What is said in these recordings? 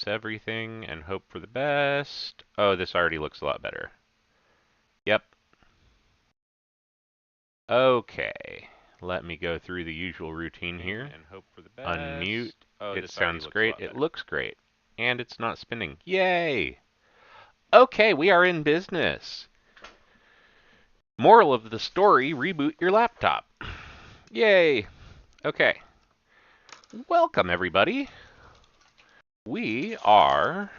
minimize everything and hope for the best. Oh, this already looks a lot better. Yep. Okay. Let me go through the usual routine here. And hope for the best. Unmute. Oh, it sounds great. It looks great. And it's not spinning. Yay! Okay, we are in business. Moral of the story, reboot your laptop. Yay! Okay. Welcome, everybody. We are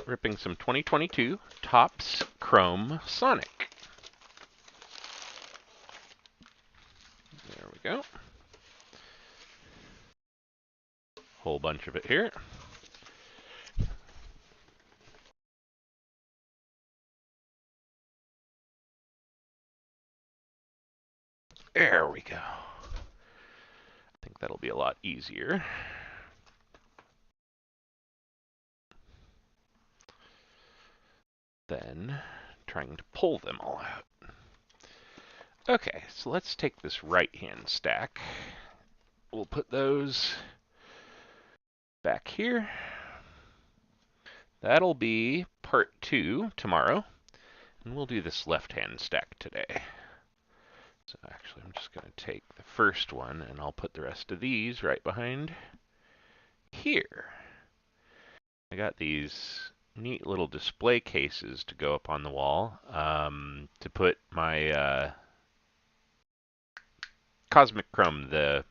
ripping some 2022 Topps Chrome Sonic. There we go. Whole bunch of it here. There we go. I think that'll be a lot easier. Than trying to pull them all out. Okay, so let's take this right-hand stack. We'll put those back here. That'll be part 2 tomorrow. And we'll do this left-hand stack today. So actually, I'm just going to take the first one, and I'll put the rest of these right behind here. I got these neat little display cases to go up on the wall to put my Cosmic Chrome, the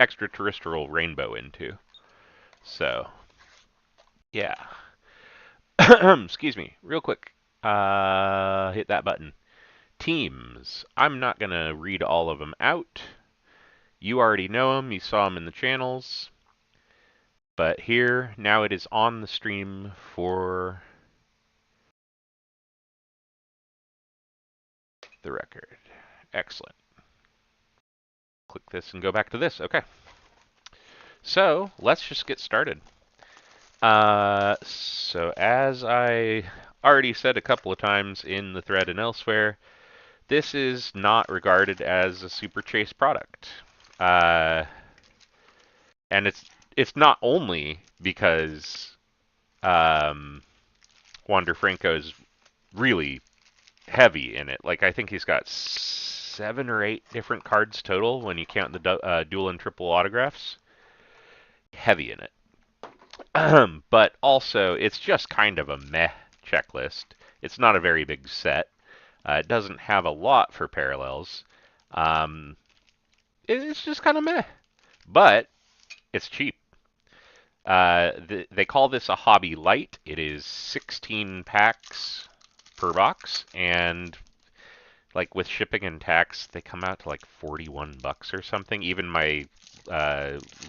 extraterrestrial rainbow into. So, yeah. Excuse me, real quick. Hit that button. Teams. I'm not going to read all of them out. You already know them. You saw them in the channels. But here, now it is on the stream for the record. Excellent. Click this and go back to this. Okay. So, let's just get started. So as I already said a couple of times in the thread and elsewhere, this is not regarded as a Super Chase product. And it's not only because Wander Franco is really heavy in it. Like, I think he's got 7 or 8 different cards total when you count the dual and triple autographs. Heavy in it. But also, it's just kind of a meh checklist. It's not a very big set. It doesn't have a lot for parallels. It's just kind of meh. But it's cheap. They call this a hobby light. It is 16 packs per box, and like with shipping and tax, they come out to like 41 bucks or something. Even my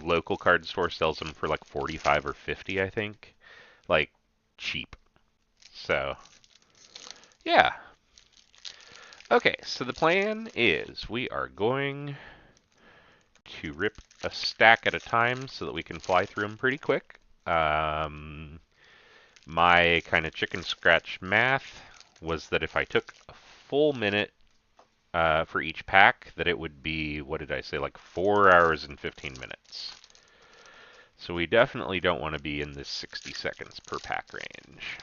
local card store sells them for like 45 or 50, I think. Like, cheap. So, yeah. Okay, so the plan is we are going to rip a stack at a time so that we can fly through them pretty quick. My kind of chicken scratch math was that if I took a full minute for each pack, that it would be, what did I say, like 4 hours and 15 minutes. So we definitely don't want to be in this 60 seconds per pack range.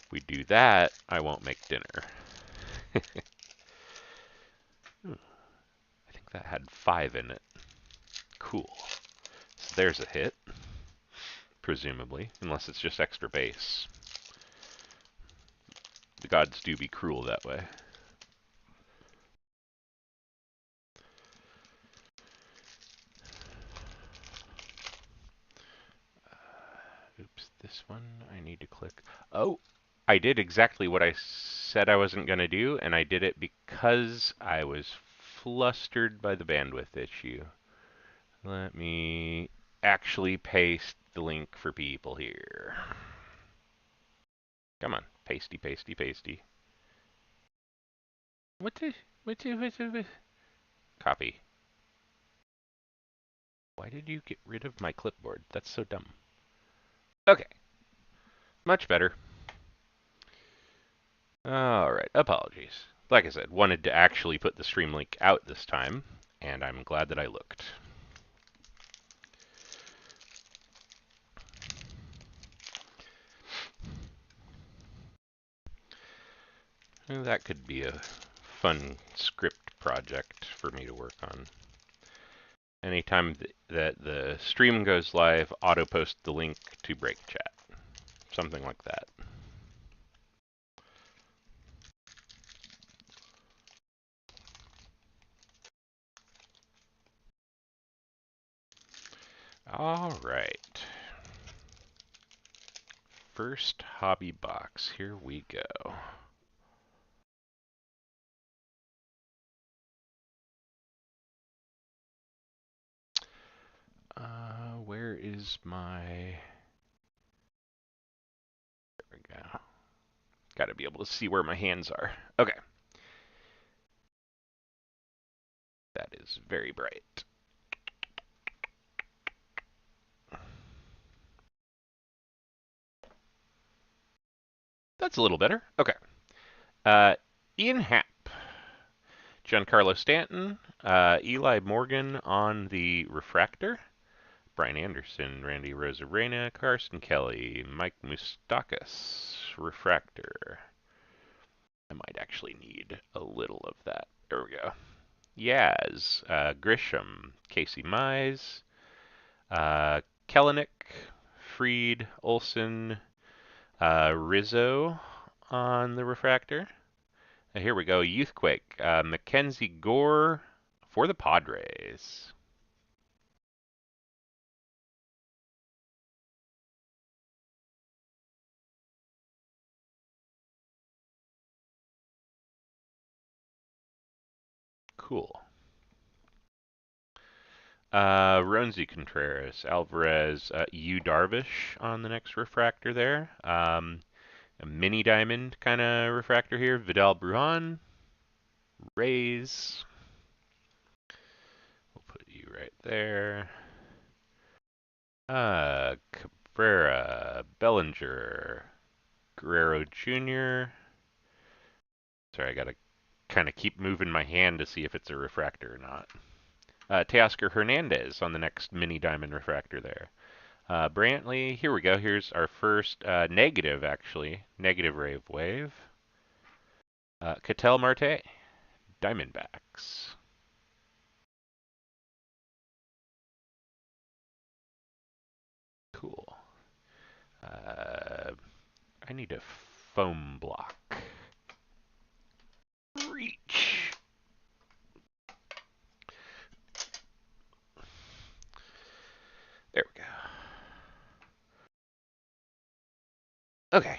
If we do that, I won't make dinner. I think that had 5 in it. Cool. So there's a hit, presumably, unless it's just extra base. The gods do be cruel that way. Oops, this one I need to click. Oh, I did exactly what I said I wasn't going to do, and I did it because I was flustered by the bandwidth issue. Let me actually paste the link for people here. Come on, pasty, pasty, pasty. What? Copy. Why did you get rid of my clipboard? That's so dumb. Okay. Much better. Alright, apologies. Like I said, wanted to actually put the stream link out this time, and I'm glad that I looked. That could be a fun script project for me to work on. Anytime that the stream goes live, auto post the link to break chat. Something like that. All right. First hobby box. Here we go. Where is my... There we go. Got to be able to see where my hands are. Okay. That is very bright. That's a little better. Okay. Ian Happ, Giancarlo Stanton, Eli Morgan on the refractor, Brian Anderson, Randy Rosarena, Carson Kelly, Mike Moustakas, refractor. I might actually need a little of that. There we go. Yaz, Grisham, Casey Mize, Kellenick, Freed, Olson, Rizzo on the refractor. Here we go, Youthquake, Mackenzie Gore for the Padres. Cool. Roansy Contreras, Alvarez, Yu Darvish on the next refractor there. A mini diamond kind of refractor here. Vidal Brujan, Rays. We'll put you right there. Cabrera, Bellinger, Guerrero Jr. Sorry, I gotta kind of keep moving my hand to see if it's a refractor or not. Teoscar Hernandez on the next mini diamond refractor there. Brantley, here we go. Here's our first negative, actually. Negative wave. Ketel Marte, Diamondbacks. Cool. I need a foam block. Reach. There we go. Okay.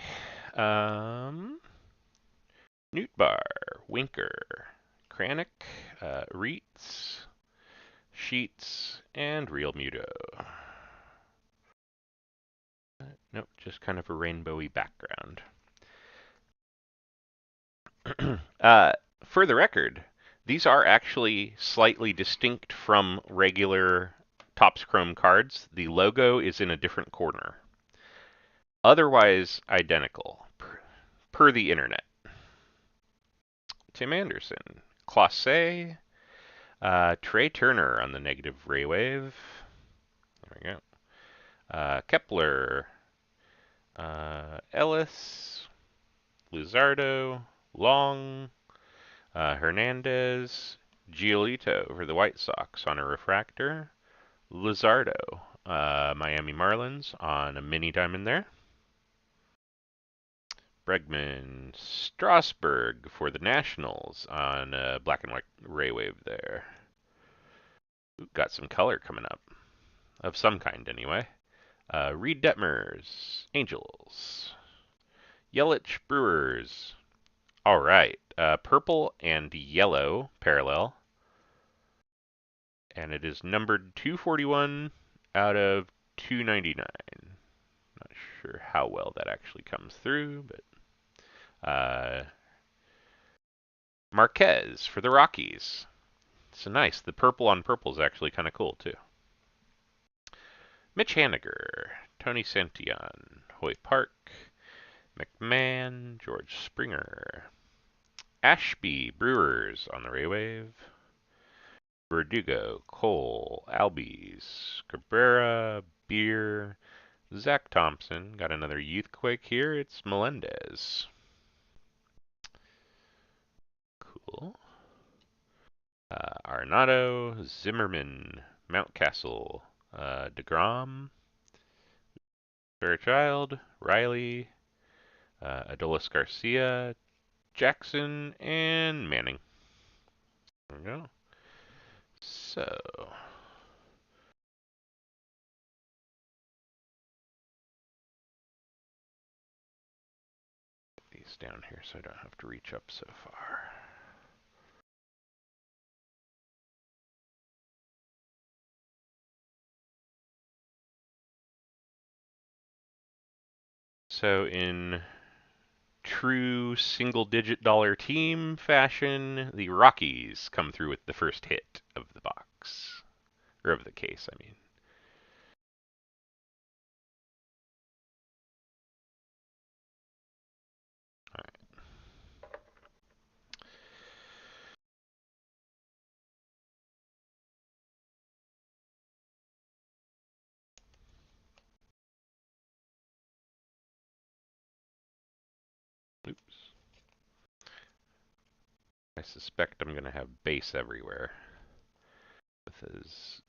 Nootbaar, Winker, Kranick, Reitz, Sheets, and Real Muto. Nope, just kind of a rainbowy background. For the record, these are actually slightly distinct from regular Topps Chrome cards. The logo is in a different corner. Otherwise identical, per the internet. Tim Anderson, Clase, Trey Turner on the negative ray wave. There we go. Kepler, Ellis, Luzardo, Long, Hernandez, Giolito for the White Sox on a refractor. Luzardo, Miami Marlins on a mini diamond there. Bregman, Strasburg for the Nationals on a black and white ray wave there. Ooh, got some color coming up. Of some kind, anyway. Reed Detmers, Angels. Yelich, Brewers. All right. Purple and yellow parallel. And it is numbered 241 out of 299. Not sure how well that actually comes through, but Marquez for the Rockies. So nice. The purple on purple is actually kind of cool too. Mitch Haniger, Tony Santillan, Hoyt Park, McMahon, George Springer, Ashby Brewers on the ray wave. Verdugo, Cole, Albies, Cabrera, Beer, Zach Thompson. Got another Youthquake here. It's Melendez. Cool. Arenado, Zimmerman, Mountcastle, DeGrom, Fairchild, Riley, Adolis Garcia, Jackson, and Manning. There we go. So, put these down here so I don't have to reach up so far. So in true single-digit dollar team fashion, the Rockies come through with the first hit of the box. Or of the case, I mean. Alright. Oops. I suspect I'm going to have base everywhere. With as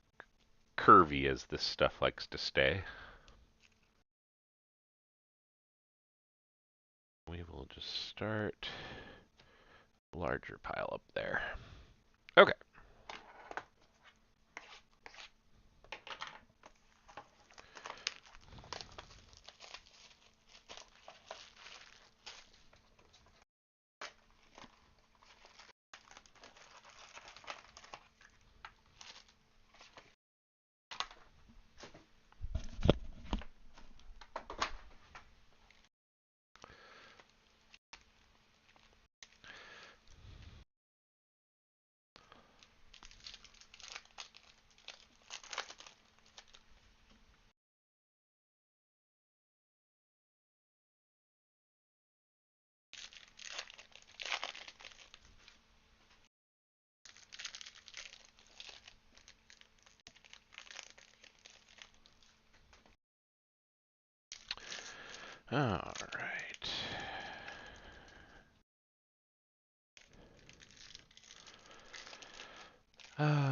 curvy as this stuff likes to stay. We will just start a larger pile up there. Okay. All right.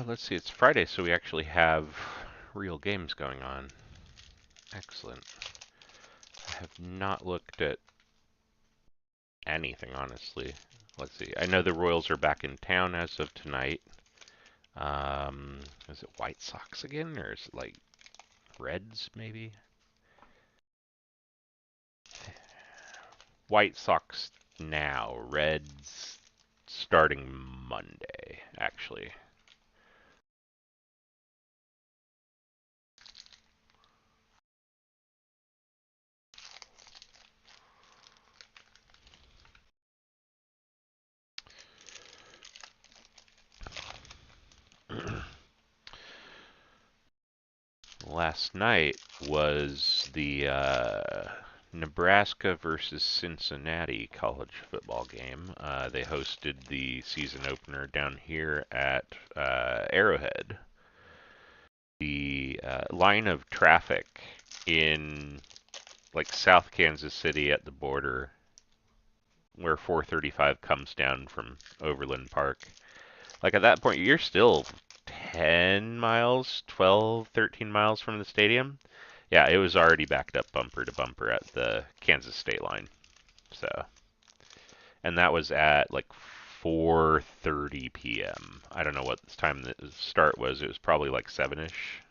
Let's see, it's Friday, so we actually have real games going on. Excellent. I have not looked at anything, honestly. Let's see. I know the Royals are back in town as of tonight. Is it White Sox again, or is it like Reds, maybe? White Sox now, Reds starting Monday, actually. Last night was the Nebraska versus Cincinnati college football game. They hosted the season opener down here at Arrowhead. The line of traffic in like South Kansas City at the border, where 435 comes down from Overland Park. Like at that point, you're still 10 miles, 12, 13 miles from the stadium. Yeah, it was already backed up bumper to bumper at the Kansas state line. So, and that was at like 4:30 p.m. I don't know what time the start was. It was probably like 7ish,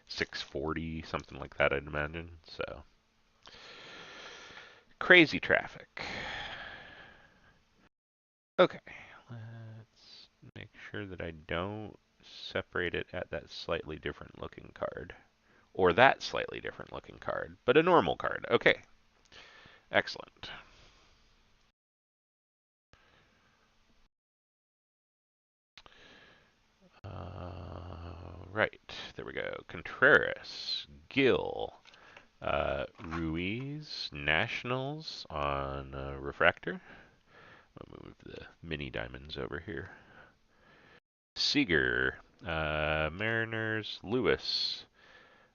6:40, something like that, I'd imagine. So, crazy traffic. Okay, let's make sure that I don't separate it at that slightly different looking card. Or that slightly different looking card, but a normal card. Okay, excellent. Right, there we go. Contreras, Gill, Ruiz, Nationals on Refractor. I'll move the mini diamonds over here. Seager, Mariners, Lewis,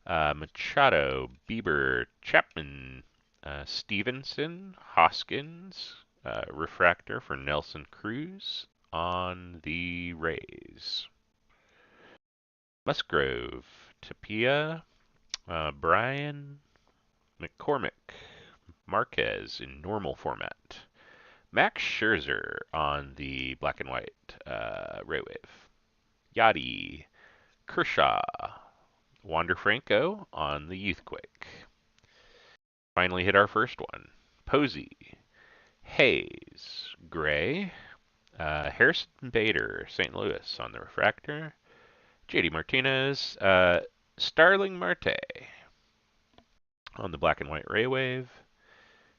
Machado, Bieber, Chapman, Stevenson, Hoskins, Refractor for Nelson Cruz on the Rays. Musgrove, Tapia, Brian, McCormick, Marquez in normal format. Max Scherzer on the black and white Raywave. Yachty, Kershaw, Wander Franco on the Youthquake. Finally hit our first one. Posey, Hayes, Gray, Harrison Bader, St. Louis on the refractor. JD Martinez, Starling Marte on the black and white Ray Wave.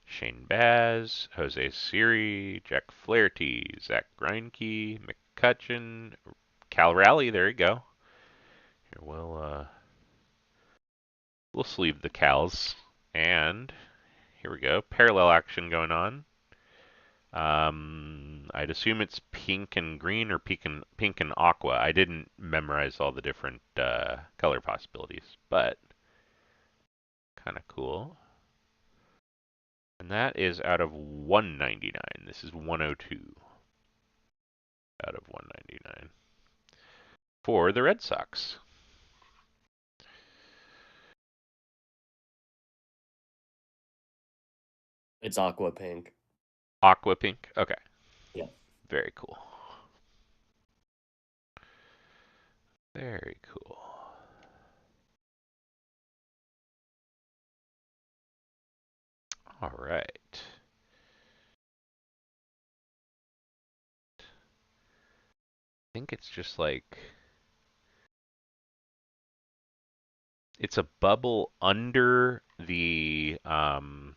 Shane Baz, Jose Siri, Jack Flaherty, Zach Greinke, McCutcheon, Cal Raleigh. There you go. Here we'll sleeve the Cals, and here we go. Parallel action going on. I'd assume it's pink and green or pink and aqua. I didn't memorize all the different color possibilities, but kind of cool. And that is out of 199. This is 102 out of 199 for the Red Sox. It's aqua pink. Aqua pink. Okay. Yeah. Very cool. Very cool. All right. I think it's just like it's a bubble under the chrome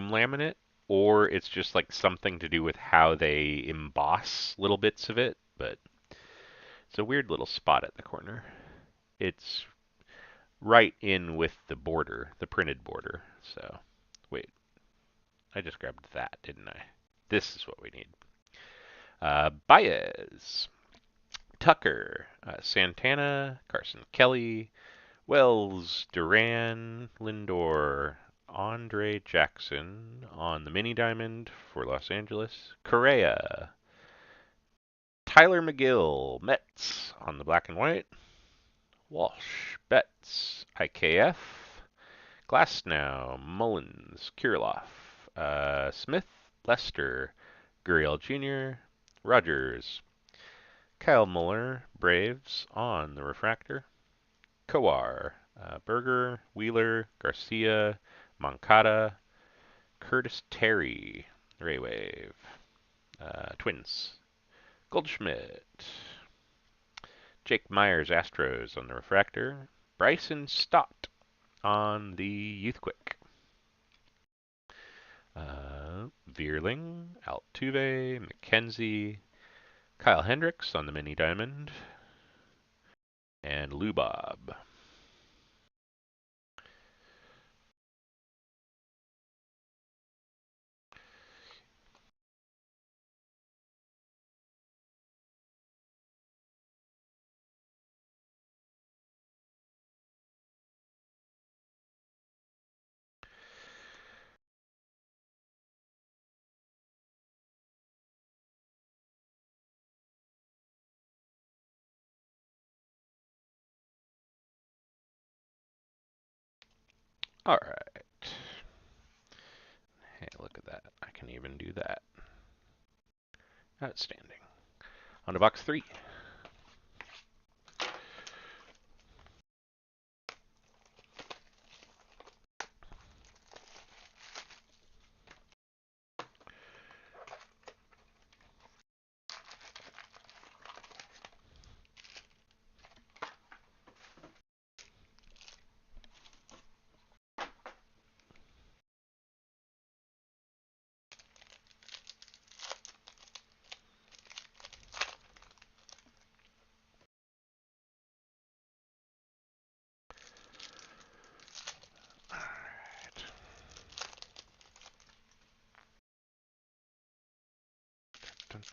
laminate, or it's just like something to do with how they emboss little bits of it, but it's a weird little spot at the corner. It's right in with the border, the printed border. So, wait, I just grabbed that, didn't I? This is what we need. Baez, Tucker, Santana, Carson Kelly, Wells, Duran, Lindor, Andre Jackson on the mini diamond for Los Angeles, Correa, Tyler McGill, Mets on the black and white, Walsh, Betts, IKF, Glasnow, Mullins, Kirilloff, Smith, Lester, Gurriel Jr., Rogers, Kyle Muller, Braves on the refractor, Kowar, Berger, Wheeler, Garcia, Moncada, Curtis Terry, Raywave, Twins, Goldschmidt, Jake Myers, Astros on the refractor, Bryson Stott on the Youthquake, Vierling, Altuve, McKenzie, Kyle Hendricks on the mini diamond, and Lubob. All right. Hey, look at that. I can even do that. Outstanding. On to box 3.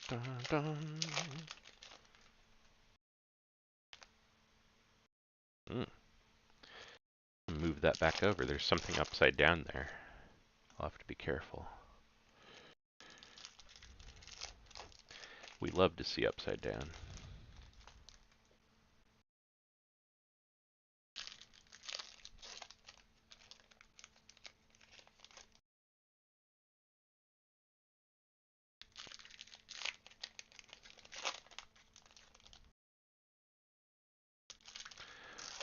Dun, dun, dun. Move that back over. There's something upside down there. I'll have to be careful. We love to see upside down.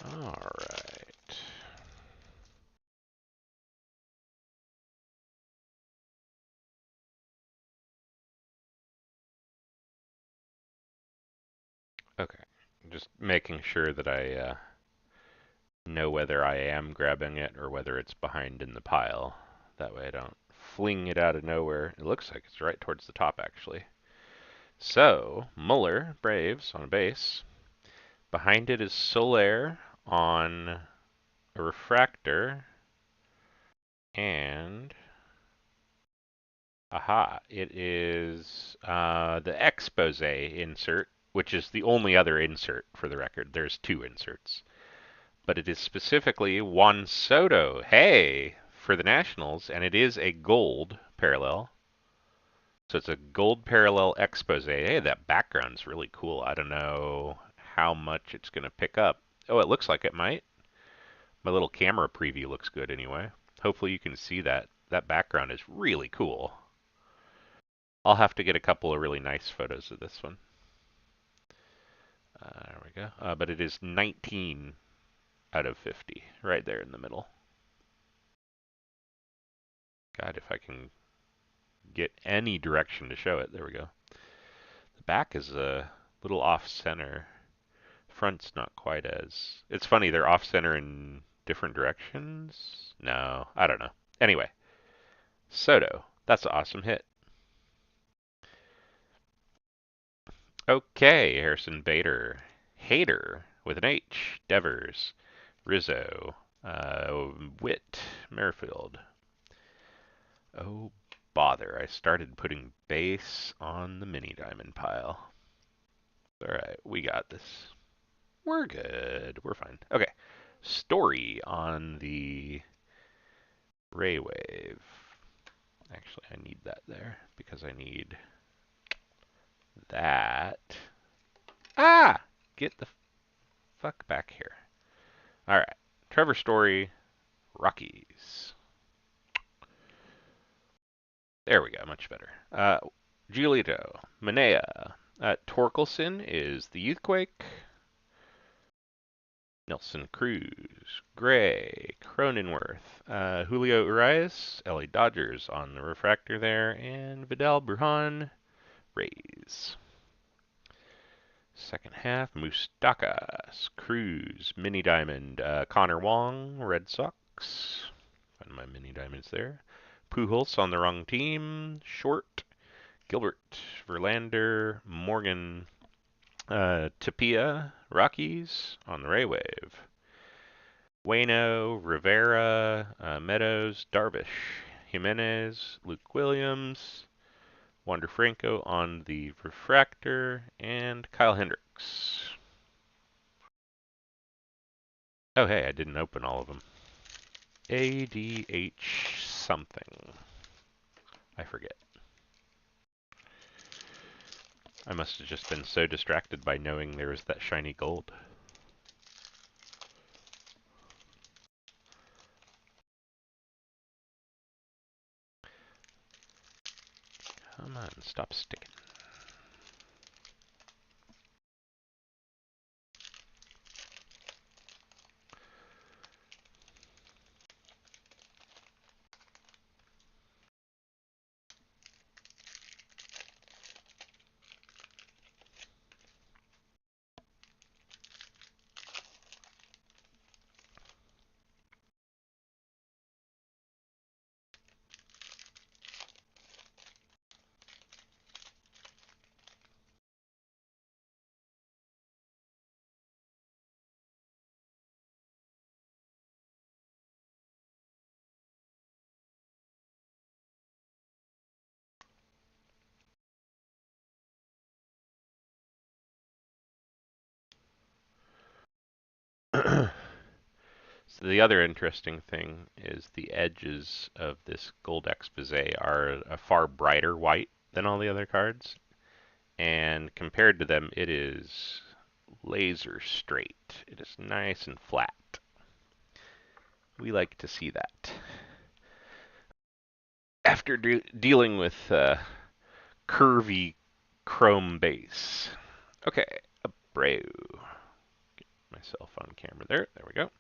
All right. Okay. Just making sure that I know whether I am grabbing it or whether it's behind in the pile. That way I don't fling it out of nowhere. It looks like it's right towards the top, actually. So, Muller, Braves, on a base. Behind it is Soler on a refractor. And, aha, it is the expose insert, which is the only other insert for the record. There's two inserts. But it is specifically Juan Soto, hey, for the Nationals, and it is a gold parallel. So it's a gold parallel expose. Hey, that background's really cool. I don't know how much it's going to pick up. Oh, it looks like it might. My little camera preview looks good anyway. Hopefully you can see that. That background is really cool. I'll have to get a couple of really nice photos of this one. There we go. But it is 19 out of 50, right there in the middle. God, if I can get any direction to show it. There we go. The back is a little off-center. Front's not quite as... It's funny, they're off-center in different directions? No, I don't know. Anyway, Soto. That's an awesome hit. Okay, Harrison Bader. Hader with an H. Devers. Rizzo. Witt. Merrifield. Oh, bother. I started putting base on the mini diamond pile. Alright, we got this. We're good. We're fine. Okay. Story on the Ray Wave. Actually, I need that there because I need that. Ah! Get the fuck back here. Alright. Trevor Story, Rockies. There we go. Much better. Giolito, Manea. Torkelson is the Youthquake. Nelson Cruz, Gray, Cronenworth, Julio Urias, LA Dodgers on the refractor there, and Vidal Brujan, Rays. Second half, Moustakas, Cruz, Mini Diamond, Connor Wong, Red Sox. Find my Mini Diamonds there. Pujols on the wrong team, Short, Gilbert, Verlander, Morgan, Tapia, Rockies on the Ray Wave. Waino, Rivera, Meadows, Darvish, Jimenez, Luke Williams, Wander Franco on the refractor, and Kyle Hendricks. Oh, hey, I didn't open all of them. ADH something. I forget. I must have just been so distracted by knowing there was that shiny gold. Come on, stop sticking. So the other interesting thing is the edges of this gold expose are a far brighter white than all the other cards. and compared to them, it is laser straight. It is nice and flat. We like to see that. After dealing with curvy chrome base. Okay, Abreu. Get myself on camera there. There we go.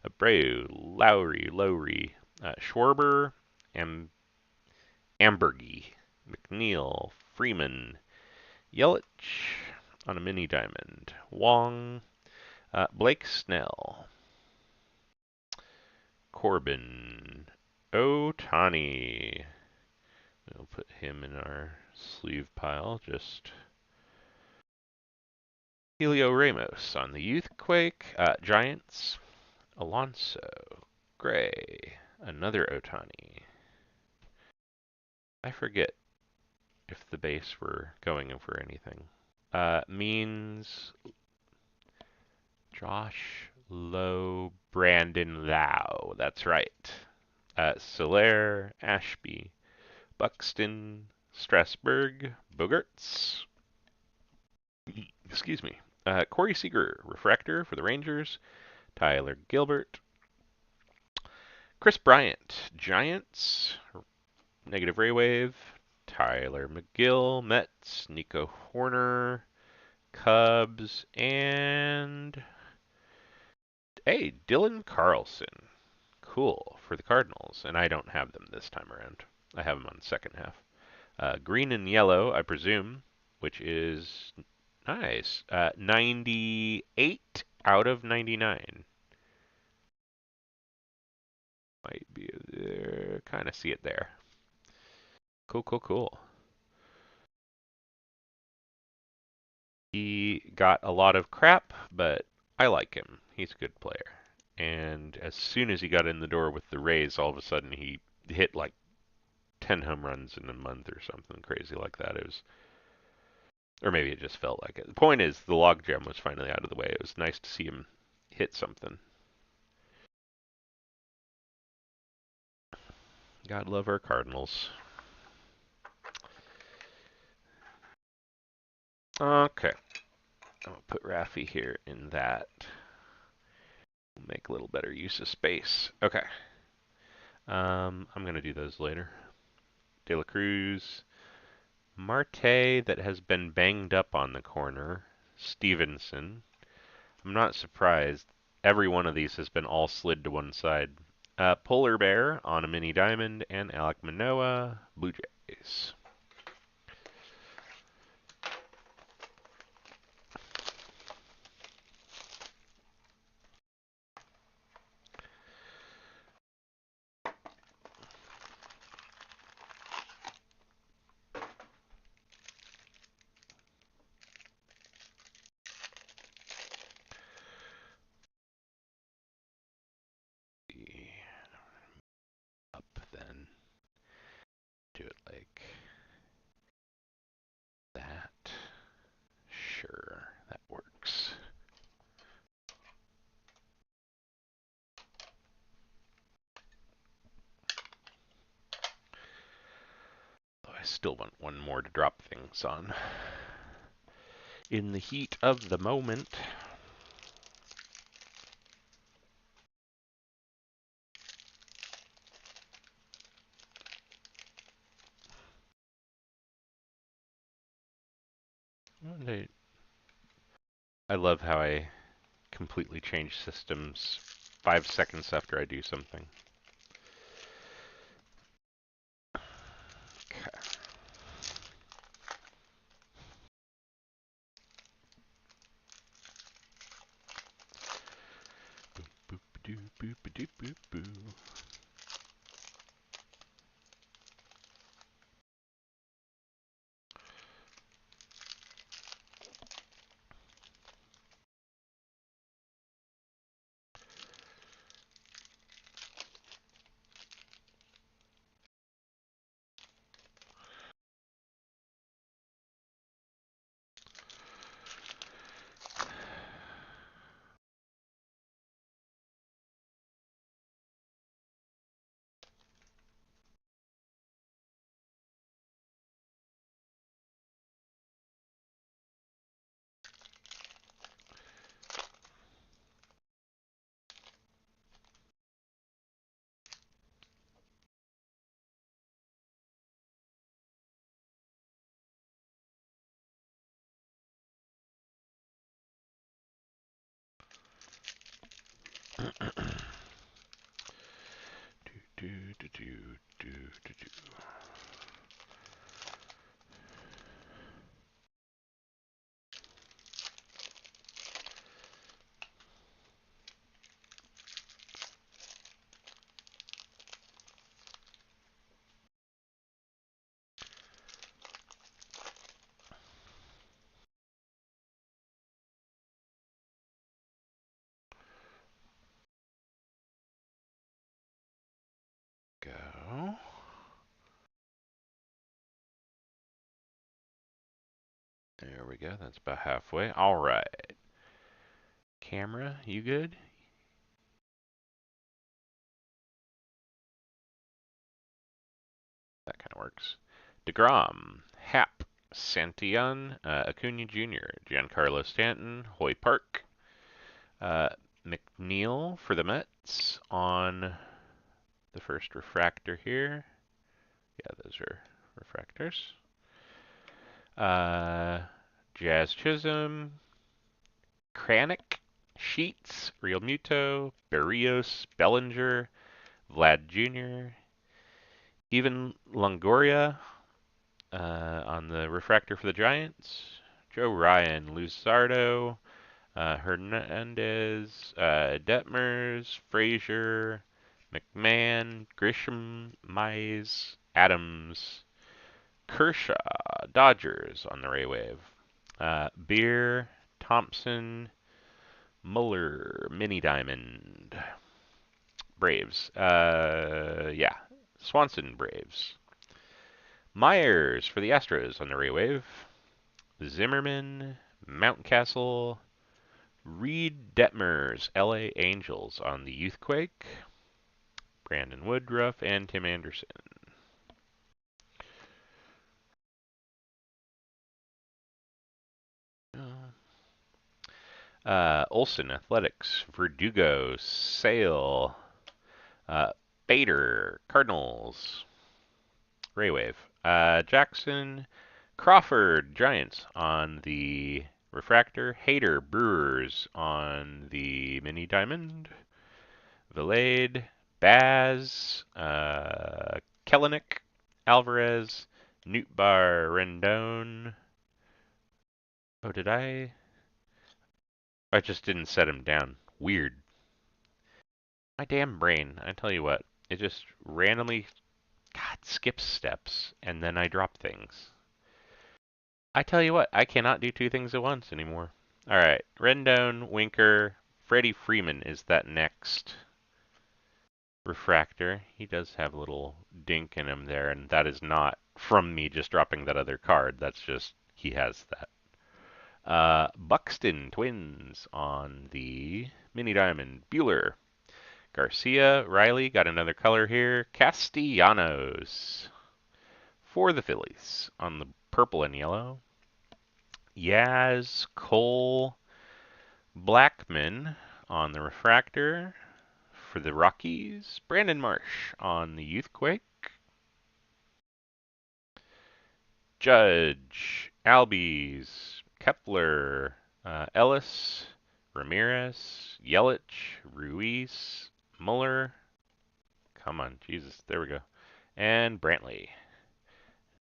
Abreu, Lowry, Schwarber, Ambergy, McNeil, Freeman, Yelich on a mini diamond, Wong, Blake Snell, Corbin, Ohtani. We'll put him in our sleeve pile. Just Helio Ramos on the Youthquake, Giants, Alonso, Gray, another Ohtani. I forget if the base were going for anything. Means Josh Lowe, Brandon Lau. That's right. Soler, Ashby, Buxton, Strasburg, Bogarts. Excuse me. Corey Seager, Refractor for the Rangers. Tyler Gilbert. Chris Bryant, Giants. Negative Ray Wave. Tyler McGill, Mets. Nico Horner, Cubs. And hey, Dylan Carlson. Cool for the Cardinals. And I don't have them this time around. I have them on the second half. Green and yellow, I presume, which is nice. 98 out of 99. Might be there. Kind of see it there. Cool. He got a lot of crap, but I like him. He's a good player. And as soon as he got in the door with the Rays, all of a sudden he hit like 10 home runs in a month or something crazy like that. It was, or maybe it just felt like it. The point is, the logjam was finally out of the way. It was nice to see him hit something. God love our Cardinals. Okay. I'll put Raffy here in that. We'll make a little better use of space. Okay. I'm going to do those later. De La Cruz. Marte that has been banged up on the corner. Stevenson. I'm not surprised. Every one of these has been all slid to one side. Polar Bear on a mini diamond, and Alek Manoah, Blue Jays. Up then. Do it like that. Sure, that works. Oh, I still want one more to drop things on. In the heat of the moment. I love how I completely change systems 5 seconds after I do something. Okay. Boop doo boop doo boop boo. Go. There we go. That's about halfway. All right. Camera, you good? That kind of works. DeGrom, Happ, Santillan, Acuna Jr., Giancarlo Stanton, Hoy Park, McNeil for the Mets on the first refractor here. Yeah, those are refractors. Jazz Chisholm, Kranick, Sheets, Real Muto, Barrios, Bellinger, Vlad Jr., even Longoria on the refractor for the Giants. Joe Ryan, Luzardo, Hernandez, Detmers, Frazier, McMahon, Grisham, Mize, Adams, Kershaw, Dodgers on the Ray Wave. Beer, Thompson, Muller, Mini Diamond, Braves. Yeah, Swanson Braves. Myers for the Astros on the Ray Wave. Zimmerman, Mountcastle, Reed Detmers, LA Angels on the Youthquake. Brandon Woodruff and Tim Anderson. Olsen Athletics, Verdugo, Sale, Bader, Cardinals, Raywave, Jackson, Crawford, Giants on the Refractor, Hader, Brewers on the Mini Diamond, Vilade, Baz, Kellenick, Alvarez, Nootbaar, Rendon. Oh, did I? I just didn't set him down. Weird. My damn brain. I tell you what, it just randomly, God, skips steps, and then I drop things. I tell you what, I cannot do two things at once anymore. Alright, Rendon, Winker, Freddie Freeman is that next refractor. He does have a little dink in him there, and that is not from me just dropping that other card. That's just, he has that. Buxton Twins on the Mini Diamond. Bueller. Garcia, Riley, got another color here. Castellanos for the Phillies on the purple and yellow. Yaz, Cole, Blackman on the refractor for the Rockies. Brandon Marsh on the Youthquake. Judge, Albies, Kepler, Ellis, Ramirez, Yelich, Ruiz, Muller. Come on, Jesus, there we go. And Brantley.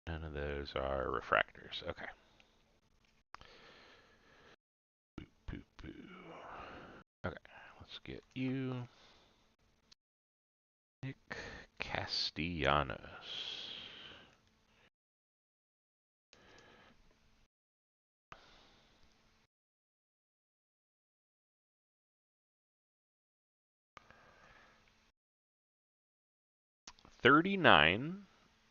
None of those are refractors. Okay. Boop, boop, boop. Okay, let's get you. Nick Castellanos. $39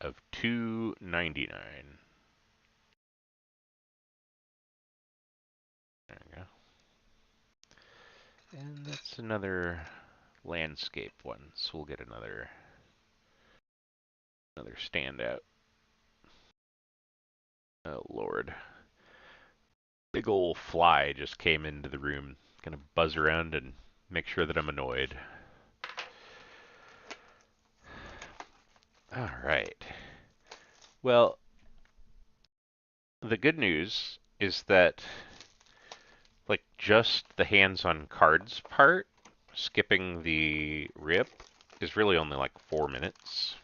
of $2.99. There we go. And that's another landscape one, so we'll get another standout. Oh Lord. Big ol' fly just came into the room. Gonna buzz around and make sure that I'm annoyed. Alright. Well, the good news is that, like, just the hands on cards part, skipping the rip, is really only like 4 minutes.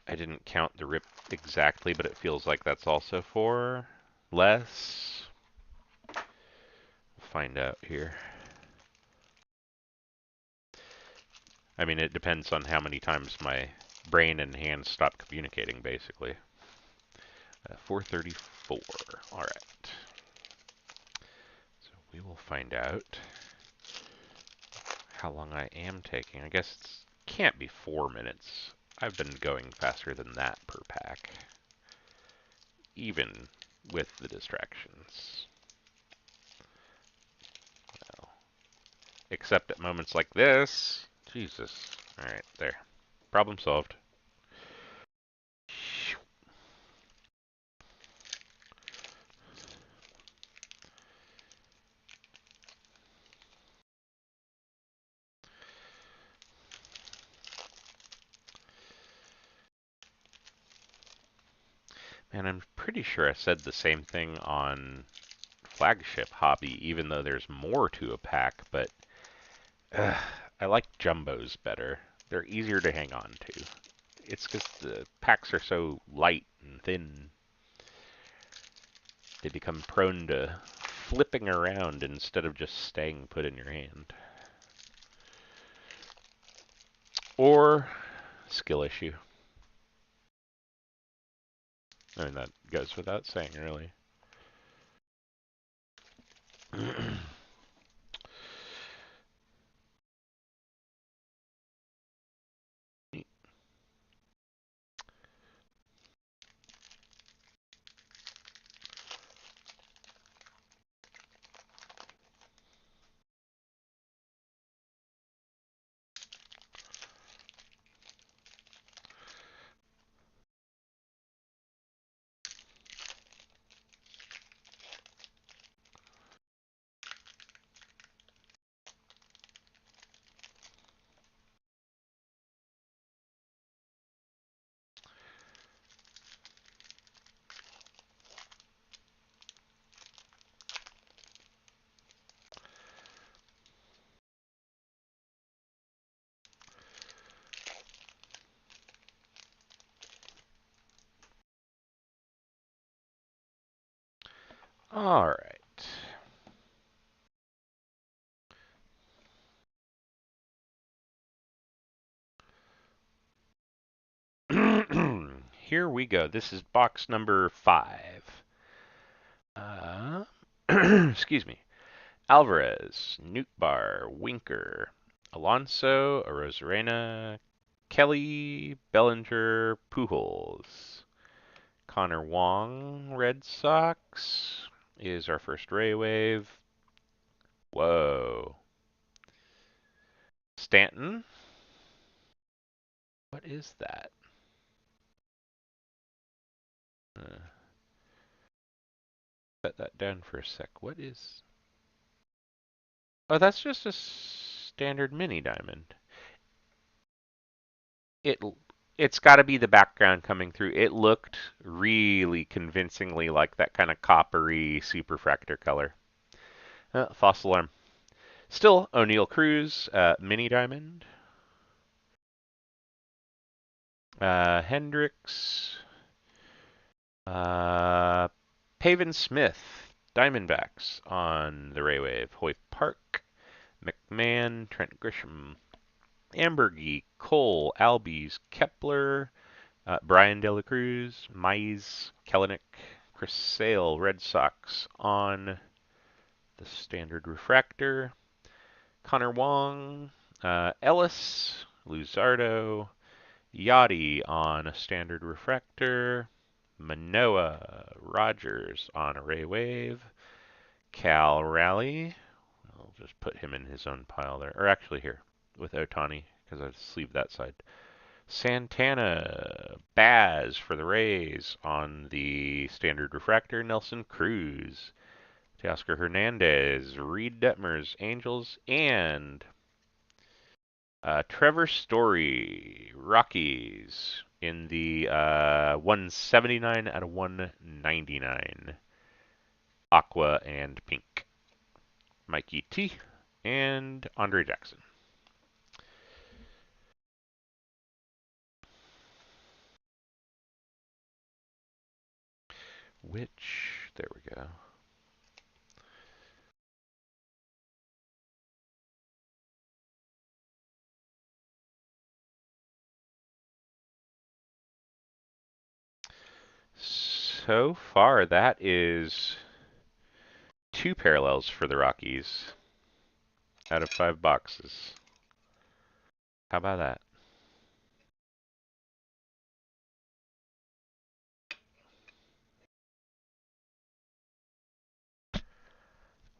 I didn't count the rip exactly, but it feels like that's also 4. Less. We'll find out here. I mean, it depends on how many times my brain and hands stop communicating, basically. 4:34. All right. So we will find out how long I am taking. I guess it can't be 4 minutes. I've been going faster than that per pack, even with the distractions. Well, except at moments like this. Jesus. All right, there. Problem solved. And I'm pretty sure I said the same thing on Flagship Hobby, even though there's more to a pack, but I like jumbos better. They're easier to hang on to. It's because the packs are so light and thin. They become prone to flipping around instead of just staying put in your hand. Or skill issue. I mean, that goes without saying, really. All right. Here we go. This is box number 5. Excuse me. Alvarez, Nootbaar, Winker, Alonso, Arozarena, Kelly, Bellinger, Pujols. Connor Wong, Red Sox, is our first Ray Wave. Whoa. Stanton? What is that? Set that down for a sec. What is... Oh, that's just a standard mini diamond. It it's got to be the background coming through. It looked really convincingly like that kind of coppery superfractor color. False alarm. Still, O'Neill Cruz, mini diamond. Hendricks. Pavin Smith, Diamondbacks on the Ray Wave. Hoyt Park, McMahon, Trent Grisham, Ambergy, Cole, Albies, Kepler, Brian De La Cruz, Mize, Kellenick, Chris Sale, Red Sox on the standard refractor. Connor Wong, Ellis, Luzardo, Yachty on a standard refractor. Manoa, Rogers on a Ray Wave. Cal Raleigh. I'll just put him in his own pile there. Or actually here, with Otani, because I sleeved that side. Santana, Baz for the Rays on the standard refractor. Nelson Cruz, Teoscar Hernandez, Reed Detmers, Angels, and Trevor Story, Rockies, in the 179 out of 199. Aqua and Pink. Mikey T and Andre Jackson. which, there we go. So far, that is 2 parallels for the Rockies out of 5 boxes. How about that?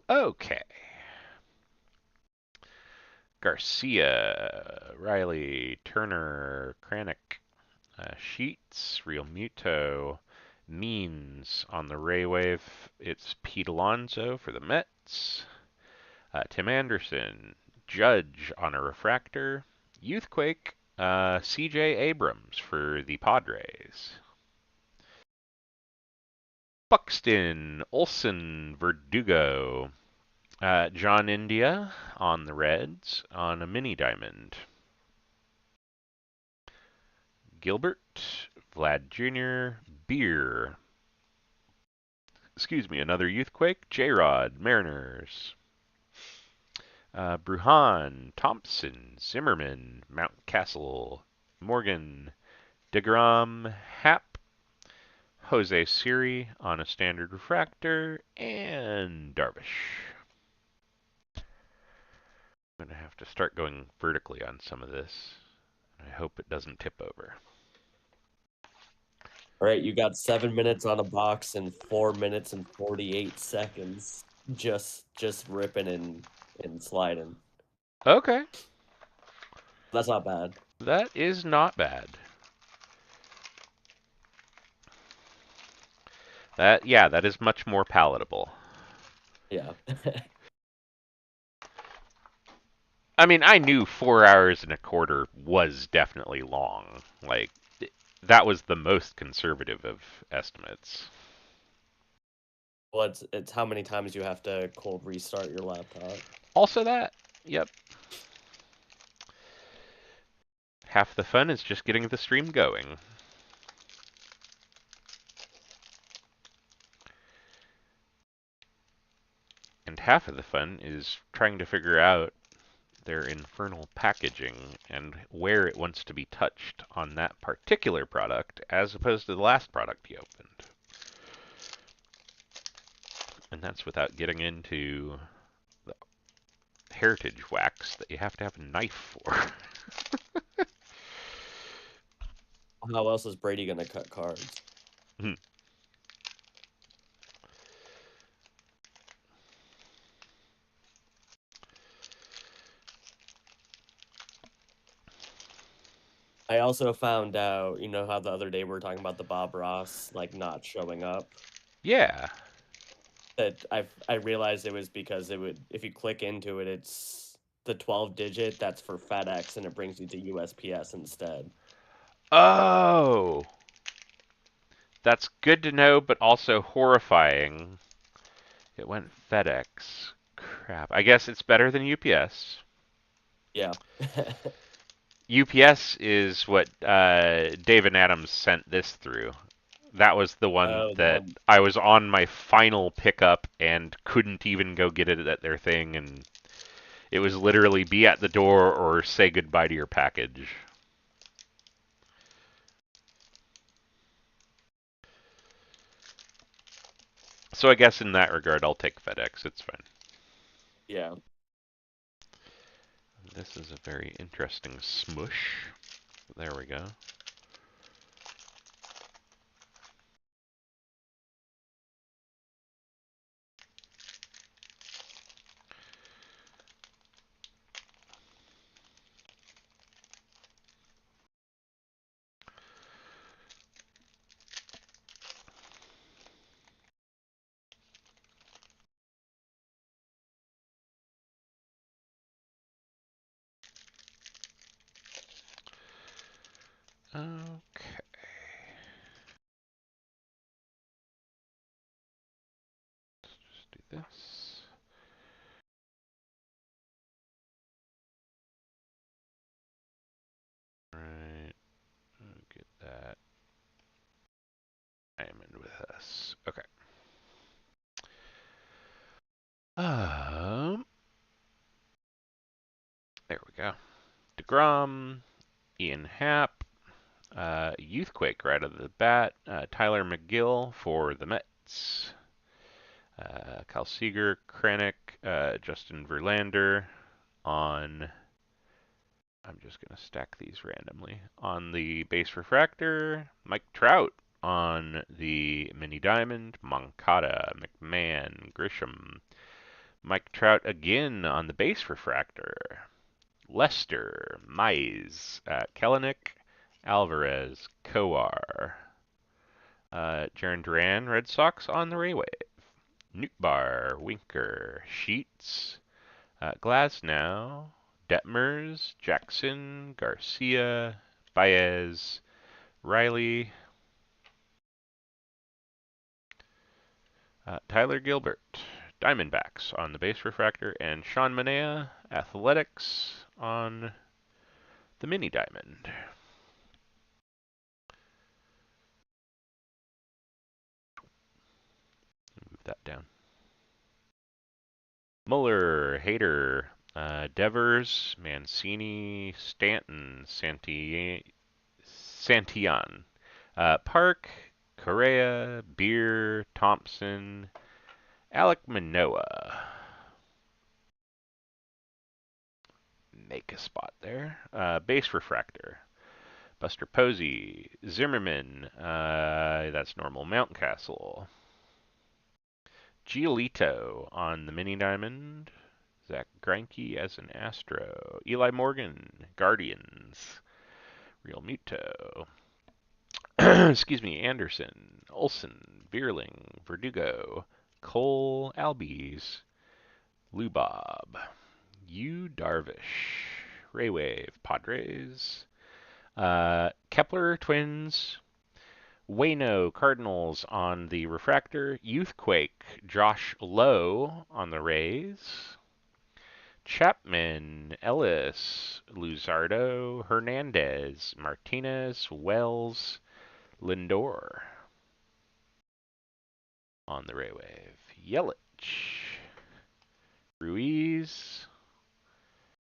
Okay. Garcia, Riley, Turner, Kranick, Sheets, Real Muto, Means on the Ray Wave. It's Pete Alonso for the Mets. Tim Anderson, Judge on a Refractor. Youthquake, CJ Abrams for the Padres. Buxton, Olson, Verdugo, John India on the Reds on a mini diamond. Gilbert, Vlad Jr., Beer. Excuse me, another Youthquake. J-Rod, Mariners. Bruhan, Thompson, Zimmerman, Mountcastle, Morgan, DeGrom, Happ, Jose Siri on a standard refractor, and Darvish. I'm going to have to start going vertically on some of this. I hope it doesn't tip over. All right, you got 7 minutes on a box and 4 minutes and 48 seconds. Just ripping and sliding. Okay. That's not bad. That is not bad. That is much more palatable. Yeah. I mean, I knew 4 hours and a quarter was definitely long. Like, that was the most conservative of estimates. Well, it's how many times you have to cold restart your laptop. Also that, yep. Half the fun is just getting the stream going. And half of the fun is trying to figure out their infernal packaging and where it wants to be touched on that particular product as opposed to the last product you opened. And that's without getting into the heritage wax that you have to have a knife for. How else is Brady gonna cut cards? I also found out, you know how the other day we were talking about the Bob Ross like not showing up? Yeah. That I realized it was because it would, if you click into it, it's the 12 digit that's for FedEx and it brings you to USPS instead. Oh! That's good to know, but also horrifying. It went FedEx. Crap. I guess it's better than UPS. Yeah. UPS is what David Adams sent this through. That was the one Oh, the that one. I was on my final pickup and couldn't even go get it at their thing, and it was literally be at the door or say goodbye to your package. So I guess in that regard, I'll take FedEx. It's fine. Yeah. This is a very interesting smush. There we go. Okay. Let's just do this. All right. Get that diamond with this. Okay. Um, there we go. DeGrom, Ian Happ, Youthquake right out of the bat. Tyler McGill for the Mets. Kyle Seager, Kranick, Justin Verlander on. I'm just going to stack these randomly. On the base refractor, Mike Trout. On the mini diamond, Moncada, McMahon, Grisham. Mike Trout again on the base refractor. Lester, Mize, Kellenic, Alvarez, Kowar. Jarren Duran, Red Sox on the Raywave. Nootbaar, Winker, Sheets, Glasnow, Detmers, Jackson, Garcia, Baez, Riley, Tyler Gilbert, Diamondbacks on the base refractor, and Sean Manaea, Athletics on the mini diamond. Move that down. Muller, Hader, Devers, Mancini, Stanton, Santillan, Park, Correa, Beer, Thompson, Alek Manoah. Make a spot there. Base refractor. Buster Posey, Zimmerman, that's normal Mountcastle. Giolito on the mini diamond. Zach Greinke as an Astro. Eli Morgan, Guardians. Real Muto. Excuse me, Anderson, Olson, Bierling, Verdugo, Cole, Albies, Lubob, Yu Darvish, Raywave, Padres, Kepler Twins, Wayno Cardinals on the refractor, Youthquake, Josh Lowe on the Rays, Chapman, Ellis, Luzardo, Hernandez, Martinez, Wells, Lindor on the Raywave, Yelich, Ruiz.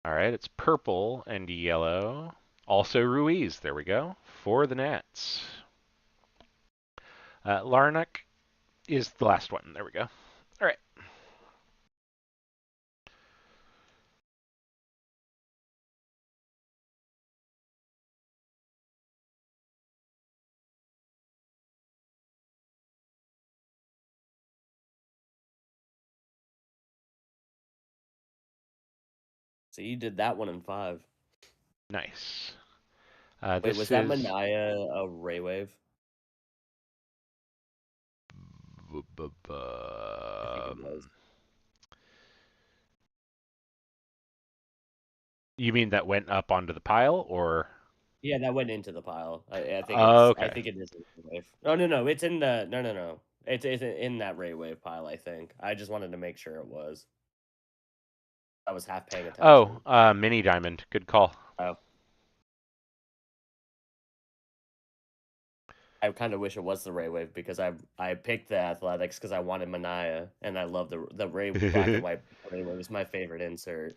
All right, it's purple and yellow. Also Ruiz, there we go, for the Nats. Larnach is the last one. There we go. All right. So you did that one in 5. Nice. Wait, This was that is Manaea a Raywave? I think it was. You mean that went up onto the pile, or? Yeah, that went into the pile. I think it's. I Okay. think it is a Raywave. No. It's in the. No. It's in that Raywave pile. I think. I just wanted to make sure it was. I was half paying Oh, attention. mini diamond. Good call. Oh. I kind of wish it was the Raywave because I picked the Athletics because I wanted Manaea and I love the Ray black and white Raywave is my favorite insert.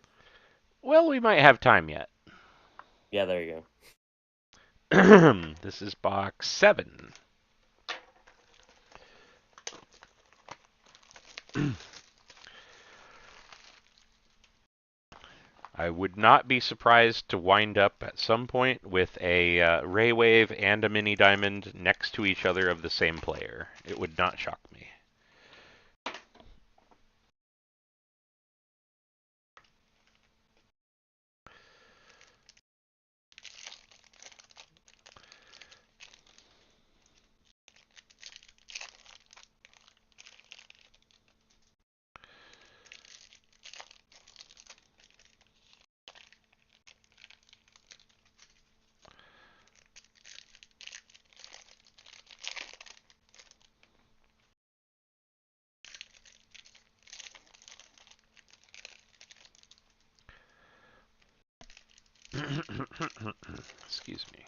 Well, we might have time yet. Yeah, there you This is box 7. I would not be surprised to wind up at some point with a Raywave and a mini diamond next to each other of the same player. It would not shock me. Excuse me.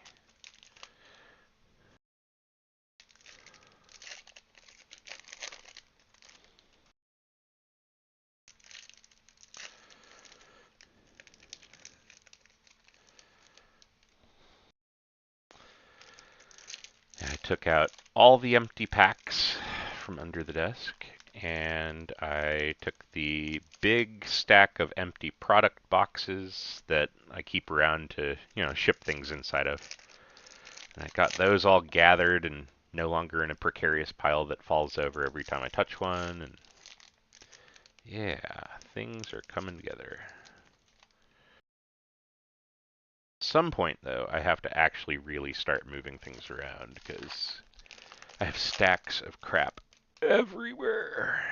took out all the empty packs from under the desk, and I took the big stack of empty product boxes that I keep around to, ship things inside of. And I got those all gathered and no longer in a precarious pile that falls over every time I touch one. And yeah, things are coming together. At some point, though, I have to actually really start moving things around because I have stacks of crap everywhere.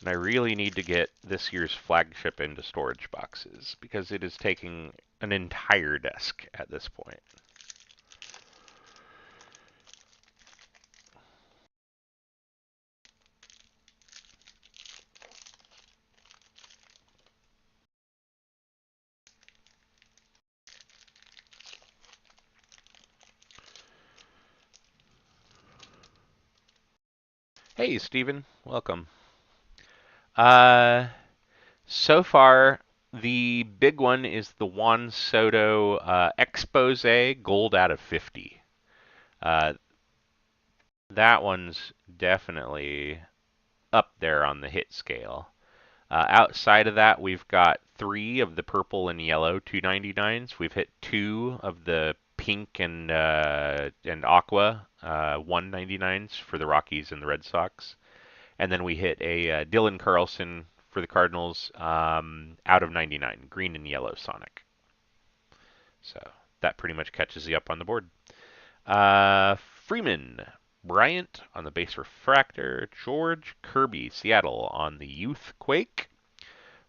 And I really need to get this year's flagship into storage boxes because it is taking an entire desk at this point. Hey, Steven. Welcome. So far, the big one is the Juan Soto Expose Gold out of 50. Uh, that one's definitely up there on the hit scale. Outside of that, we've got 3 of the purple and yellow 299s. We've hit 2 of the pink and aqua 199s for the Rockies and the Red Sox. And then we hit a Dylan Carlson for the Cardinals out of 99, green and yellow Sonic. So that pretty much catches you up on the board. Freeman, Bryant on the base refractor, George Kirby, Seattle on the youth Quake,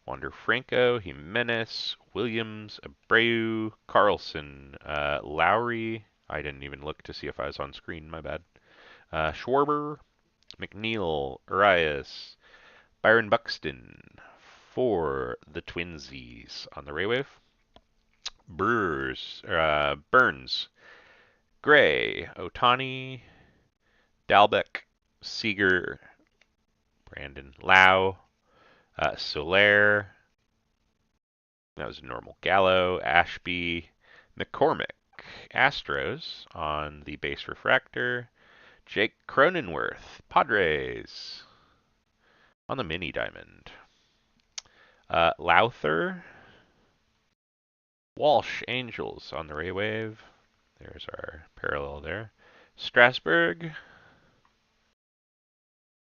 Wander Franco, Jimenez, Williams, Abreu, Carlson, Lowry. I didn't even look to see if I was on screen, my bad. Schwarber, McNeil, Arias, Byron Buxton for the Twinsies on the Raywave. Burns, Gray, Otani, Dalbec, Seager, Brandon Lau, Soler. That was a normal Gallo, Ashby, McCormick, Astros on the base refractor, Jake Cronenworth, Padres on the mini diamond. Lowther, Walsh, Angels on the Raywave. There's our parallel there. Strasburg,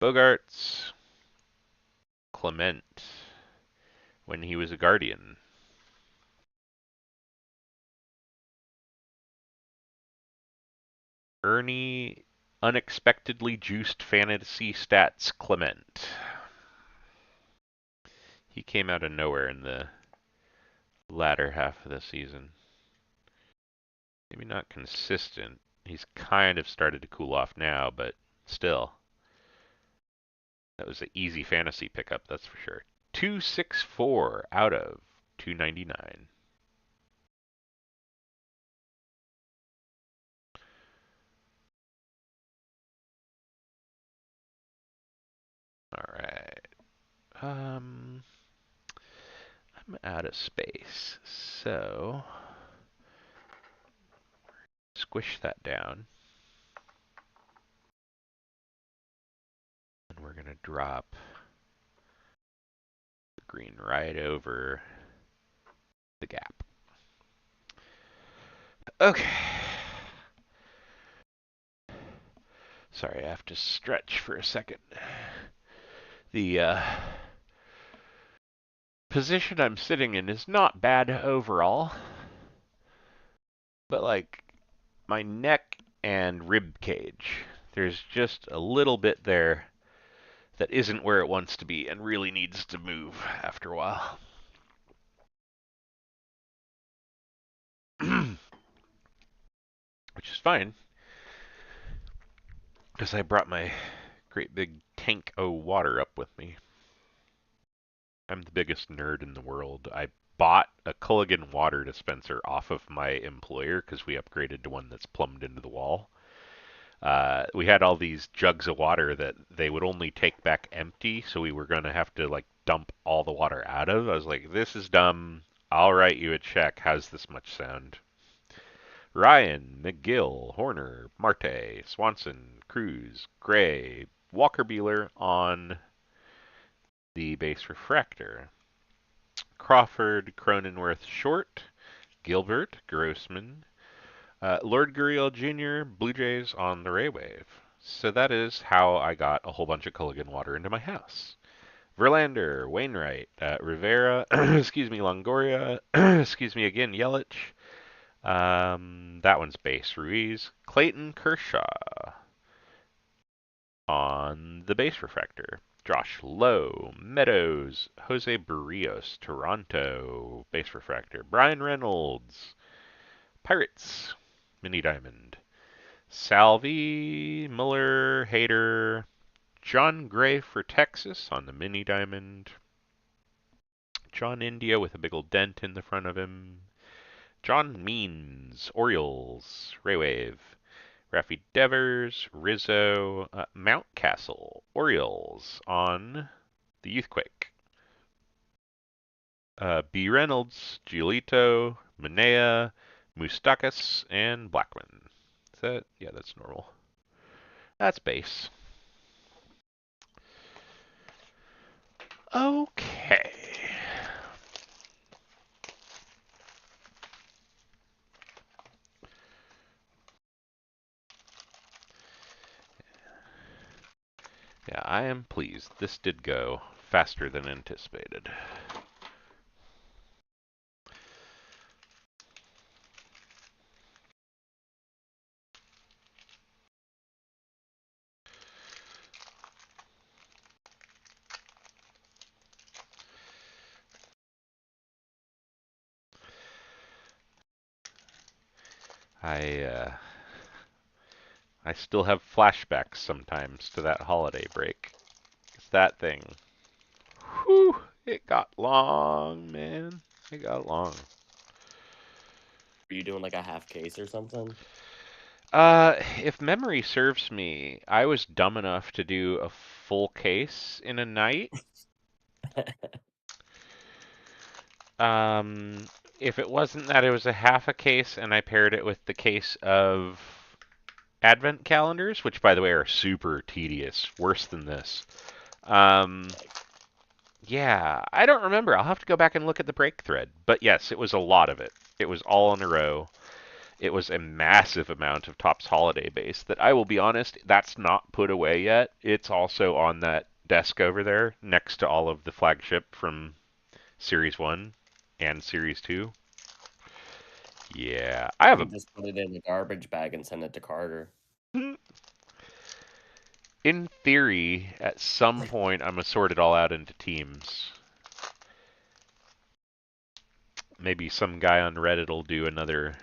Bogarts, Clement when he was a Guardian. Ernie, unexpectedly juiced fantasy stats Clement. He came out of nowhere in the latter half of the season. Maybe not consistent. He's kind of started to cool off now, but still. That was an easy fantasy pickup, that's for sure. 264 out of 299. All right. I'm out of space, so squish that down. And we're going to drop the green right over the gap. Okay. Sorry, I have to stretch for a second. The position I'm sitting in is not bad overall, but like my neck and rib cage, there's just a little bit there that isn't where it wants to be and really needs to move after a while. Which is fine, because I brought my great big tank of water up with me. I'm the biggest nerd in the world. I bought a Culligan water dispenser off of my employer because we upgraded to one that's plumbed into the wall. We had all these jugs of water that they would only take back empty, so we were going to have to like dump all the water out of. I was like, this is dumb. I'll write you a check. How's this much sound? Ryan, McGill, Horner, Marte, Swanson, Cruz, Gray, Walker Buehler on the base refractor. Crawford, Cronenworth, Short, Gilbert, Grossman, Lord Gurriel Jr., Blue Jays on the Ray Wave. So that is how I got a whole bunch of Culligan water into my house. Verlander, Wainwright, Rivera, excuse me, Longoria, excuse me again, Yelich. That one's base. Ruiz, Clayton Kershaw on the base refractor. Josh Lowe, Meadows, Jose Barrios, Toronto, base refractor. Brian Reynolds, Pirates, Mini Diamond. Salvi, Muller, Hader, John Gray for Texas on the Mini Diamond. John India with a big old dent in the front of him. John Means, Orioles, Raywave. Raffy Devers, Rizzo, Mountcastle, Orioles on the Youthquake. B. Reynolds, Giolito, Manea, Moustakas, and Blackman. Is that? Yeah, that's normal. That's base. Okay. Yeah, I am pleased. This did go faster than anticipated. I still have flashbacks sometimes to that holiday break. It's that thing. Whew, it got long, man. It got long. Were you doing like a half case or something? If memory serves me, I was dumb enough to do a full case in a night. Um, if it wasn't that it was a half a case and I paired it with the case of advent calendars, which by the way are super tedious, worse than this. Yeah, I don't remember. I'll have to go back and look at the break thread. But yes, it was a lot of it. It was all in a row. It was a massive amount of Topps Holiday base that I will be honest, that's not put away yet. It's also on that desk over there next to all of the flagship from Series 1 and Series 2. Yeah, I have You a just put it in a garbage bag and send it to Carter. in theory, at some point I'm gonna sort it all out into teams. Maybe some guy on Reddit will do another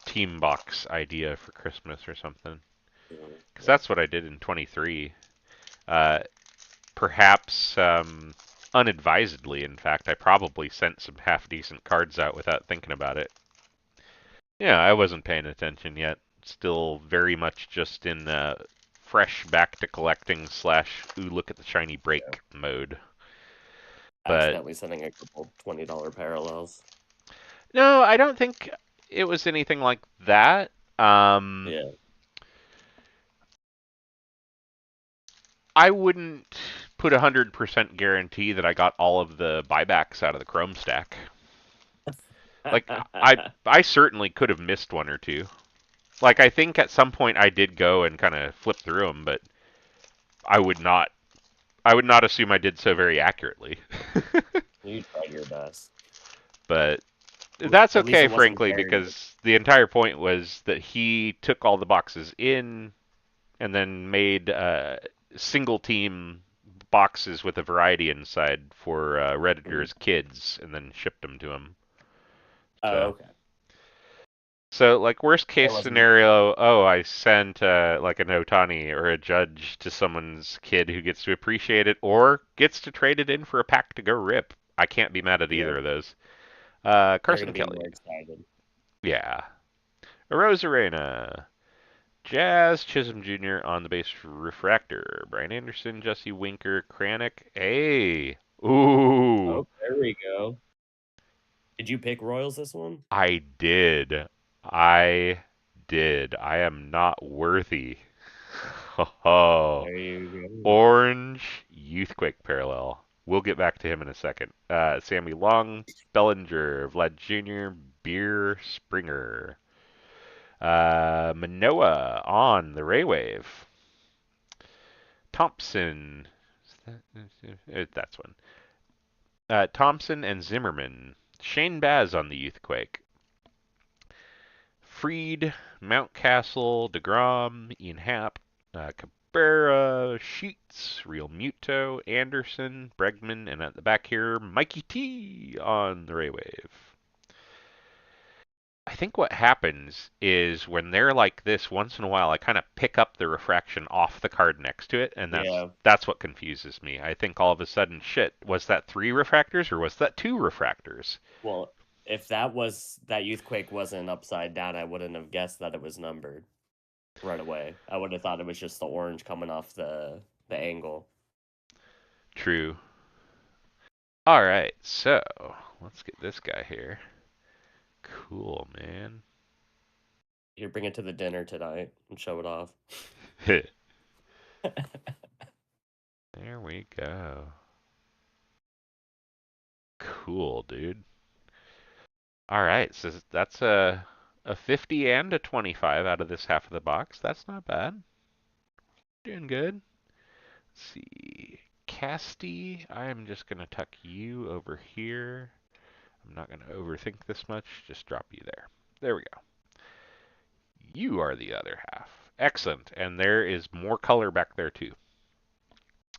team box idea for Christmas or something. Because that's what I did in 23. Perhaps unadvisedly, in fact, I probably sent some half-decent cards out without thinking about it. Yeah, I wasn't paying attention yet. Still very much just in fresh back to collecting slash ooh look at the shiny break mode. But Accidentally sending a couple $20 parallels. no, I don't think it was anything like that. Yeah. I wouldn't put 100% guarantee that I got all of the buybacks out of the Chrome stack. Like I certainly could have missed one or two. Like I think at some point I did go and kind of flip through them, but I would not assume I did so very accurately. You tried your best. But that's At least okay, it wasn't frankly, very because the entire point was that he took all the boxes in and then made single team boxes with a variety inside for Redditors' kids and then shipped them to him. Oh, So, okay. so like worst case wasn't- scenario, oh, I sent like an Otani or a Judge to someone's kid who gets to appreciate it or gets to trade it in for a pack to go rip. I can't be mad at Yeah. either of those. They're Carson gonna be Kelly. more excited. Yeah. Arozarena. Jazz Chisholm Jr. on the base refractor. Brian Anderson, Jesse Winker, Kranick. Hey. Ooh. Oh, there we go. Did you pick Royals this one? I did. I did. I am not worthy. Oh, There you go. Orange Youthquake parallel. We'll get back to him in a second. Sammy Long, Bellinger, Vlad Jr., Beer Springer. Manoa on the Raywave. Thompson. That's one. Thompson and Zimmerman. Shane Baz on the Youthquake. Freed, Mountcastle, DeGrom, Ian Happ, Cabrera, Sheets, Real Muto, Anderson, Bregman, and at the back here, Mikey T on the Raywave. I think what happens is when they're like this, once in a while, I kind of pick up the refraction off the card next to it, and Yeah. that's what confuses me. I think all of a sudden, shit, was that 3 refractors or was that 2 refractors? Well, if that Youthquake wasn't upside down, I wouldn't have guessed that it was numbered right away. I would have thought it was just the orange coming off the angle. True. All right, so let's get this guy here. Cool, man. You bring it to the dinner tonight and show it off. There we go. Cool, dude. All right, so that's a 50 and a 25 out of this half of the box. That's not bad. Doing good. Let's see. Casty, I'm just going to tuck you over here. I'm not going to overthink this much. Just drop you there. There we go. You are the other half. Excellent. And there is more color back there, too.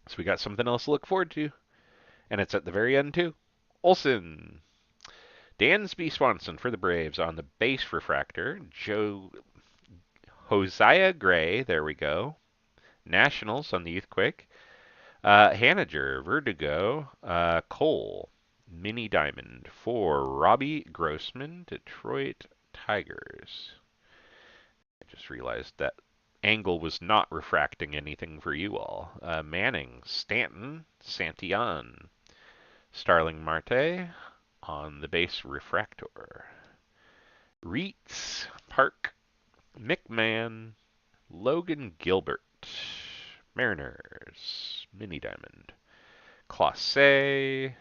So we got something else to look forward to. And it's at the very end, too. Olson. Dansby Swanson for the Braves on the base refractor. Hosea Gray, there we go. Nationals on the Youthquake. Hanager, Vertigo, Cole, Mini Diamond for Robbie Grossman, Detroit Tigers. I just realized that angle was not refracting anything for you all. Manning, Stanton, Santillan, Starling Marte on the base refractor. Reitz, Park, McMahon, Logan Gilbert, Mariners, Mini Diamond, Classe,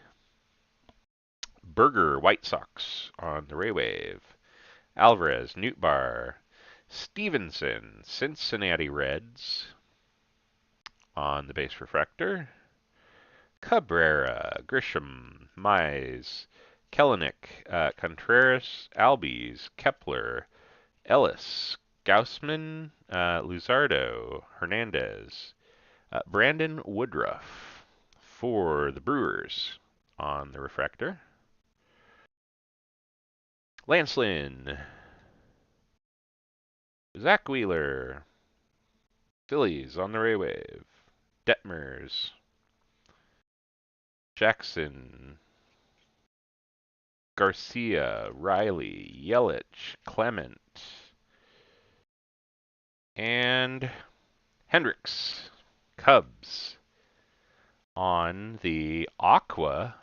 Burger, White Sox on the Raywave, Alvarez, Newt Bar, Stevenson, Cincinnati Reds on the base refractor, Cabrera, Grisham, Mize, Kellenick, Contreras, Albies, Kepler, Ellis, Gaussman, Luzardo, Hernandez, Brandon Woodruff for the Brewers on the refractor. Lance Lynn, Zach Wheeler, Phillies on the Raywave, Detmers, Jackson, Garcia, Riley, Yelich, Clement, and Hendricks, Cubs on the Aqua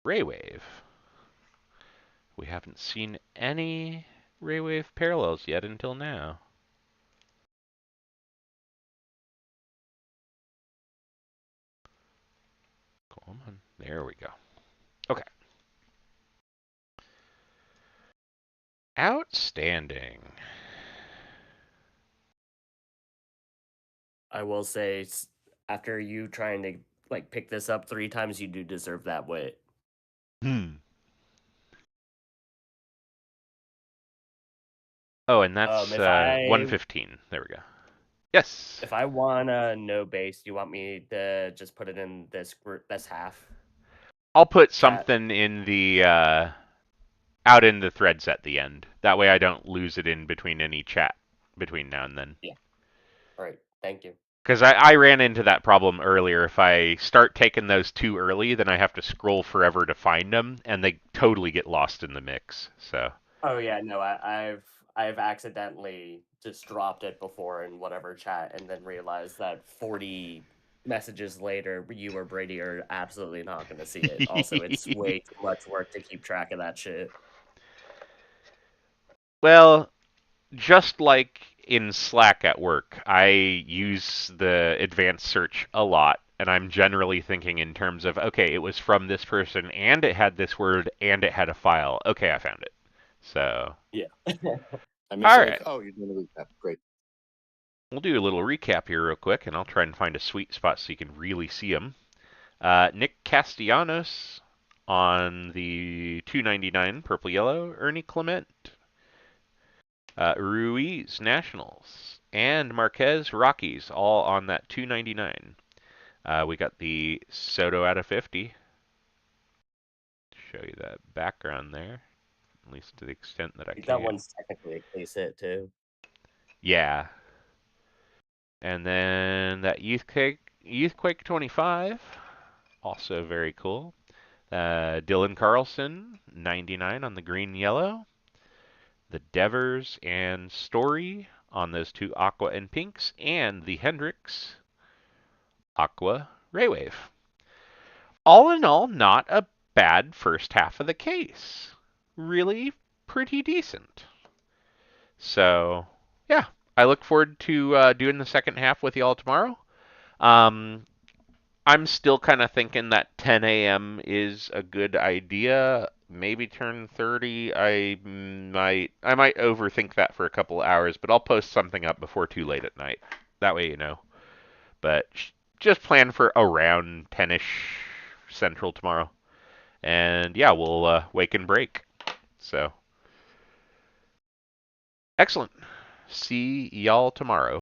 Raywave. We haven't seen any Raywave parallels yet until now. Come on. There we go. Okay. Outstanding. I will say, after you trying to like pick this up 3 times, you do deserve that wit. Oh, and that's If I 115. There we go. Yes. if I want a no base, do you want me to just put it in this half I'll put chat? something in the out in the threads at the end. That way I don't lose it in between any chat between now and then. Yeah. All right. Thank you. Because I ran into that problem earlier. If I start taking those too early, then I have to scroll forever to find them, and they totally get lost in the mix. So. Oh yeah, no, I've accidentally just dropped it before in whatever chat and then realized that messages later, you or Brady are absolutely not going to see it. Also, it's way too much work to keep track of that shit. Well, just like in Slack at work, I use the advanced search a lot, and I'm generally thinking in terms of, okay, it was from this person, and it had this word, and it had a file. Okay, I found it. So, Yeah. I miss all like, right. oh, you're doing a recap. Great. We'll do a little recap here real quick, and I'll try and find a sweet spot so you can really see them. Nick Castellanos on the 299 purple yellow, Ernie Clement, Ruiz Nationals, and Marquez Rockies all on that 299. We got the Soto out of 50. Show you that background there, at least to the extent that I Like, that can. one's technically a case hit, too. Yeah. And then that Youthquake 25, also very cool. Dylan Carlson, 99 on the green yellow. The Devers and Story on those two aqua and pinks, and the Hendricks aqua Raywave. All in all, not a bad first half of the case. Really pretty decent. So, yeah, I look forward to doing the second half with y'all tomorrow. Um, I'm still kind of thinking that 10 a.m. is a good idea. Maybe turn 30. I might overthink that for a couple of hours, but I'll post something up before too late at night. That way you know. But just plan for around 10ish Central tomorrow. And yeah, we'll wake and break. So excellent. See y'all tomorrow.